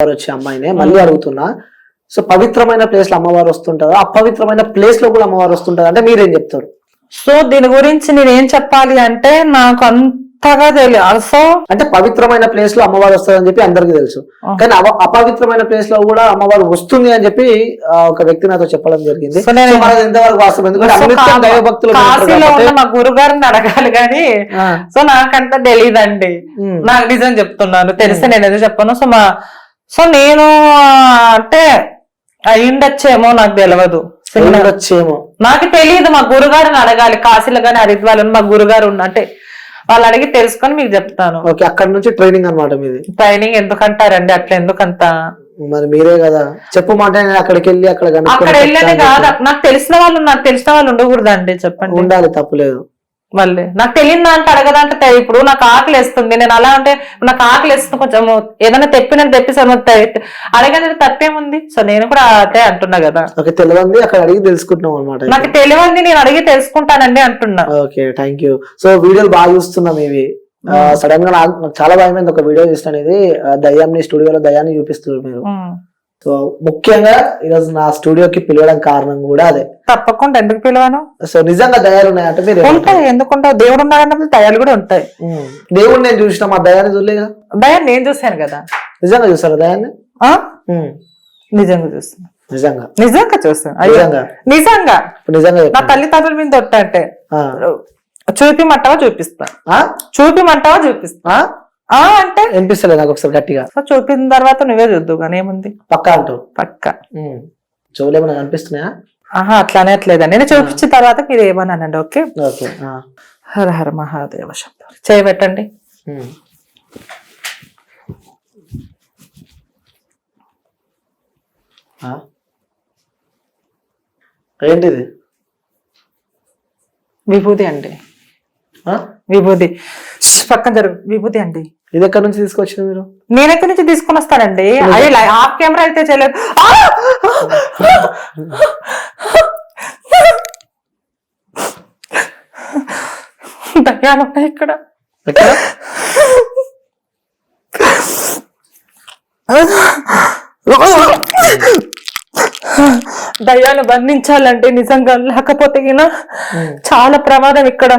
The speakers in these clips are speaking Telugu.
వచ్చే అమ్మాయినే మళ్ళీ అడుగుతున్నా. సో పవిత్రమైన ప్లేస్ లో అమ్మవారు వస్తుంటారు, అపవిత్రమైన ప్లేస్ లో కూడా అమ్మవారు వస్తుంటారు అంటే మీరేం చెప్తారు? సో దీని గురించి నేనేం చెప్పాలి అంటే నాకు అంతగా తెలియదు. సో అంటే పవిత్రమైన ప్లేస్ లో అమ్మవారు వస్తుందని చెప్పి అందరికీ తెలుసు, కానీ అపవిత్రమైన ప్లేస్ లో కూడా అమ్మవారు వస్తుంది అని చెప్పి ఒక వ్యక్తి నాతో చెప్పడం జరిగింది. ఎంతవరకు వాస్తవం? ఎందుకంటే దైవభక్తులు కాశీలో ఉన్న మా గురుగారిని అడగాలి కానీ సో నాకంత తెలియదండి. నాకు నిజం చెప్తున్నాను, తెలిస్తే నేను ఏదో చెప్పాను. సో నేను అంటే అయ్యుండొచ్చేమో, నాకు తెలియదు, నాకు తెలియదు. మా గురుగారిని అడగాలి, కాశీలో గానీ హరిద్వార్లో మా గురుగారు అంటే వాళ్ళు అడిగి తెలుసుకొని మీకు చెప్తాను. ఓకే, అక్కడ నుంచి ట్రైనింగ్ అనమాట మీది? ట్రైనింగ్ ఎందుకంటారండి, అట్లా ఎందుకంత? మరి మీరే కదా చెప్పమాట, అక్కడికి వెళ్ళి అక్కడ వెళ్ళని కాదు, నాకు తెలిసిన వాళ్ళు ఉండకూడదండి? చెప్పండి. ఉండాలి, తప్పులేదు. మళ్ళీ నాకు తెలియని దాంట్లో అడగదంటే ఇప్పుడు నాకు ఆకలి వేస్తుంది, నేను అలా అంటే నాకు ఆకలి వేస్తుంది, కొంచెం ఏదైనా తెప్పిసాను అడగదు, తప్పేముంది? సో నేను కూడా అదే అంటున్నా కదా, తెలియంది అక్కడ అడిగి తెలుసుకుంటున్నాం అనమాట. నాకు తెలియంది నేను అడిగి తెలుసుకుంటానండి అంటున్నా. Okay, thank you. సో వీడియోలు బాగా చూస్తున్నాం ఇవి. సడన్ గా నాకు చాలా భయమైంది ఒక వీడియో చూస్తాను, ఇది దయ్యాన్ని స్టూడియోలో దయ్యాన్ని చూపిస్తున్నారు మీరు. సో ముఖ్యంగా ఈరోజు నా స్టూడియోకి పిలవడం కారణం కూడా అదే. తప్పకుండా, ఎందుకు పిలవను? సో నిజంగా దయాలు ఉన్నాయంటే మీరు ఉంటాయి, ఎందుకుంటావు? దేవుడు ఉన్నాడన్నప్పుడు దయాలు కూడా ఉంటాయి. దేవుడు నేను చూసిన, మా దయాన్ని చూడలేదు. దయాన్ని నేను చూసాను కదా. నిజంగా చూసారా దయాన్ని? నిజంగా చూస్తాను, నిజంగా చూస్తాను, నిజంగా. నా తల్లిదండ్రుల మీద అంటే చూపిమంటావా చూపిస్తా, చూపిమంటావా చూపిస్తా అంటే వినిపిస్తలేదు నాకు ఒకసారి గట్టిగా. చూపిన తర్వాత నువ్వే చూద్దు కానీ ఏముంది, పక్కా అంటూ పక్కా. చెవులేమన్నా కనిపిస్తున్నాయా? అట్లానే అట్లేదండి, నేను చూపించిన తర్వాత మీరు ఏమని అనండి. ఓకే, హర హర మహాదేవ శంభో. చేయబెట్టండి. ఏంటిది? విభూది అండి, విభూది. పక్కన జరుగు. విభూతి అండి. ఇది ఎక్కడి నుంచి తీసుకొచ్చింది మీరు? నేను ఎక్కడి నుంచి తీసుకొని వస్తానండి, అది ఆఫ్ కెమెరా అయితే చేయలేదు. దయ్యాలు ఉన్నాయి ఇక్కడ, దయ్యాలు బంధించాలంటే నిజంగా, లేకపోతే చాలా ప్రమాదం ఇక్కడ.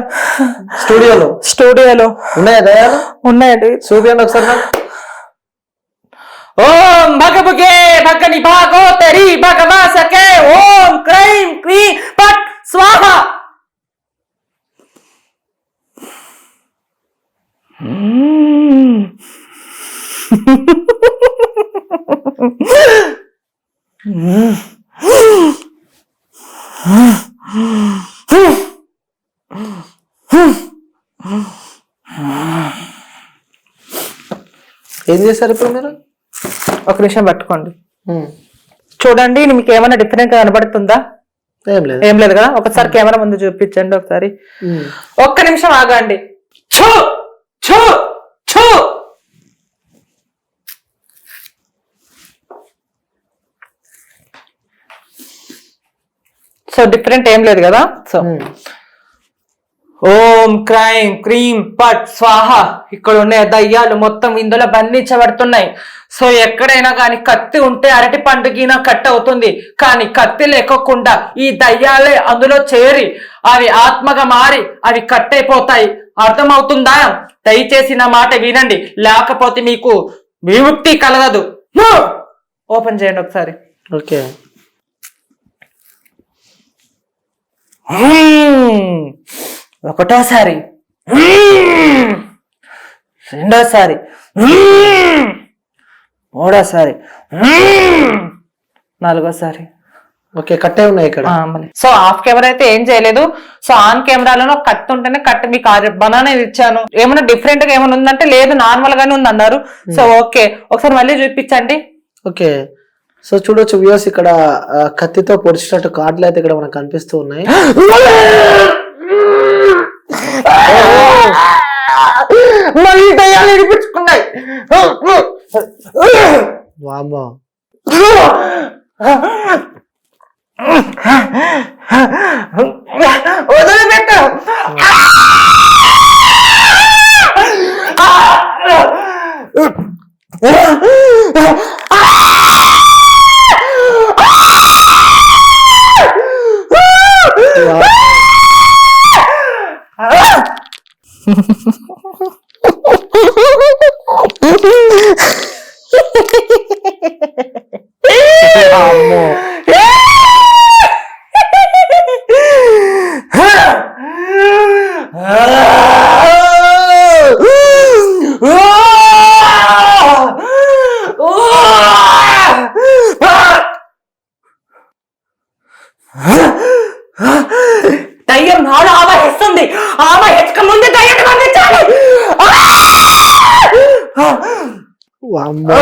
స్టూడియోలో ఉన్నాయా దయ్యాలు? ఉన్నాయండి, చూపించండి ఒకసారి. ఓం భగభుగే భగని భాగో తెరి భగవా సకే ఓం క్రైం క్రీ పట్ స్వాహ. ఏం చేశారు ఇప్పుడు మీరు? ఒక నిమిషం పట్టుకోండి, చూడండి. మీకు ఏమైనా డిఫరెంట్ కనబడుతుందా? ఏం లేదు కదా. ఒకసారి కెమెరా ముందు చూపించండి ఒకసారి. ఒక్క నిమిషం ఆగండి. సో డిఫరెంట్ ఏం లేదు కదా. సో ఓం క్రైం క్రీం పట్ స్వాహ. ఇక్కడ ఉన్న దయ్యాలు మొత్తం ఇందులో బంధించబడుతున్నాయి. సో ఎక్కడైనా కానీ కత్తి ఉంటే అరటి పండుగన కట్ అవుతుంది, కానీ కత్తి లేకోకుండా ఈ దయ్యాలే అందులో చేరి అవి ఆత్మగా మారి అవి కట్ అయిపోతాయి. అర్థమవుతుందా? దయచేసి నా మాట వినండి, లేకపోతే మీకు విముక్తి కలగదు. ఓపెన్ చేయండి ఒకసారి. ఓకే. ఒకటోసారి, రెండోసారి, మూడోసారి, నాలుగోసారి. ఓకే, కట్టే ఉన్నాయి ఇక్కడ. సో ఆఫ్ కెమెరా అయితే ఏం చేయలేదు. సో ఆన్ కెమెరాలో కత్తి ఉంటేనే కత్తి మీకు బనానా ఇచ్చాను. ఏమైనా డిఫరెంట్ గా ఏమైనా ఉందంటే లేదు, నార్మల్ గానే ఉంది అన్నారు. సో ఓకే, ఒకసారి మళ్ళీ చూపించండి. ఓకే, సో చూడొచ్చు వ్యూవర్స్, ఇక్కడ కత్తితో పొడిచినట్టు కార్డులు అయితే ఇక్కడ మనకు కనిపిస్తూ ఉన్నాయి. మళ్ళీ దయ్యాలు వినిపించుకున్నాయి. వామ్మో, వదిలిపెట్టు. అమ్మో. దయ్యం నాడు ఆవహిస్తుంది. ఆవహించక ముందు దయ్యం పంపించాలి. అమ్మో.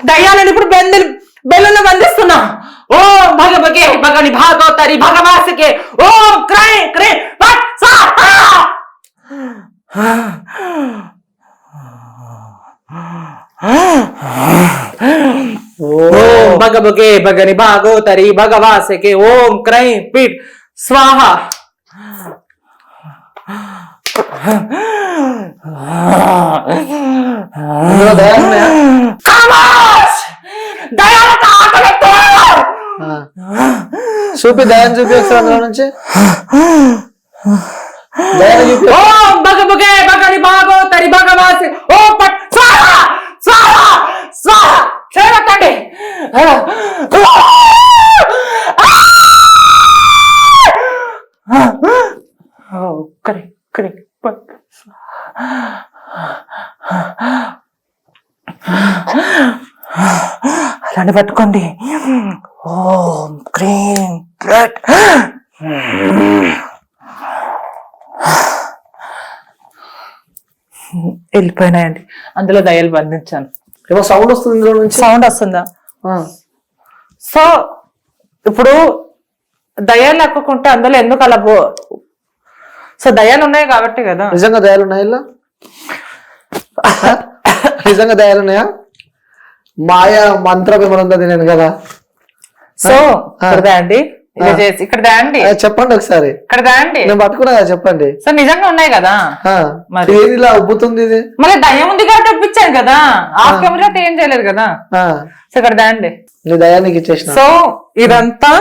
దయ్యాలను ఇప్పుడు బెల్లును బంధిస్తున్నా. ఓం భగవగే భగని భాగవతరి భగవాసికే ఓం క్రై క్రై పట్ స్వాహా. ఓం భగవగే భగని భాగవతరి భగవాసికే ఓం క్రై పిట్ స్వాహా. చూపి దయాన్ని చూపి ఒకసారి అందులో నుంచి ఓం భగవగే భగని భాగవతరి భగవాసి ఓ పట్ స్వాహా స్వాహా స్వాహా. చేరకండి. అలానే పట్టుకోండి. ఓం క్రీం బ్లడ్. వెళ్ళిపోయినాయండి. అందులో దయ్యాలు బంధించాను. ఏమో సౌండ్ వస్తుంది ఇందులో నుంచి. సౌండ్ వస్తుందా? సో ఇప్పుడు దయ్యాలు లెక్కకుంటే అందులో ఎందుకు అలా సో దయ్యాలు ఉన్నాయి కాబట్టి కదా. నిజంగా దయాలు ఉన్నాయా ఇలా? నిజంగా దయాలు ఉన్నాయా? మాయా మంత్రం ఏమన్నా తినాను కదా. సో ఇక్కడ అండి ఇక్కడ దాండి చెప్పండి ఒకసారి. ఇక్కడ దాండి నేను పట్టుకున్నా చెప్పండి. సో నిజంగా ఉన్నాయి కదా. మరి ఇలా ఉబ్బుతుంది ఇది. మళ్ళీ దయ్యం ఉంది కాబట్టి ఒప్పించాను కదా. ఆఫ్ కెమెరా ఏం చేయలేదు కదా. సో ఇక్కడ దాండి నీ దయానికి ఇచ్చేసిన. సో ఇదంతా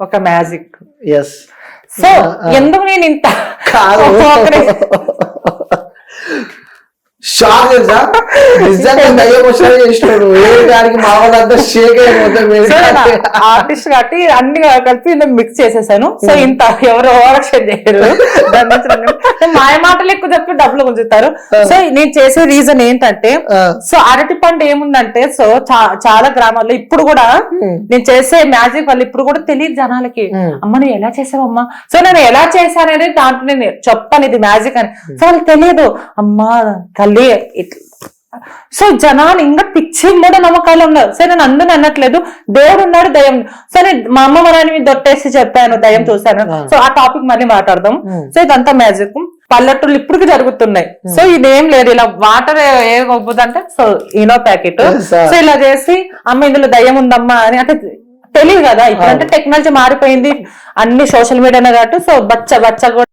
ఒక మ్యాజిక్. ఎస్. సో ఎందుకు నేను ఇంత షాక్ తెలుసా? నిజంగా దయ్యం వచ్చాడు చేసినాడు. ఏ దానికి మా వాళ్ళంతా షేక్ ఆర్టిస్ట్ కాబట్టి అన్ని కలిపి మిక్స్ చేసేసాను. సో ఇంత ఎవరు ఓవరాక్షన్ చేయరు. మాయ మాటలు ఎక్కువ చెప్పి డబ్బులు గుంజుతారు. సో నేను చేసే రీజన్ ఏంటంటే సో అరటి పండు ఏముందంటే సో చాలా గ్రామాల్లో ఇప్పుడు కూడా నేను చేసే మ్యాజిక్ వల్ల ఇప్పుడు కూడా తెలియదు జనాలకి. అమ్మ నువ్వు ఎలా చేసావమ్మా. సో నేను ఎలా చేశాననేది దాంట్లో నేను చెప్పాను ఇది మ్యాజిక్ అని. సో వాళ్ళకి తెలియదు. అమ్మా తల్లి సో జనాలు ఇంకా పిచ్చి మూఢ నమ్మకాలు ఉన్నారు. సరే నేను అందరూ అనట్లేదు. దేవుడు ఉన్నాడు దయ్యం. సరే మా అమ్మ మనని దొట్టేసి చెప్పాను దయ్యం చూశాను. సో ఆ టాపిక్ మళ్ళీ మాట్లాడదాం. సో ఇదంతా మ్యాజిక్ పల్లెటూళ్ళు ఇప్పటికి జరుగుతున్నాయి. సో ఇదేం లేదు ఇలా వాటర్ ఏం ఒప్పుదంటే సో ఈనో ప్యాకెట్ సో ఇలా చేసి అమ్మ ఇందులో దయ్యం ఉందమ్మా అని అంటే తెలియదు కదా. ఇప్పుడంటే టెక్నాలజీ మారిపోయింది. అన్ని సోషల్ మీడియానే కాబట్టి సో బచ్చ కూడా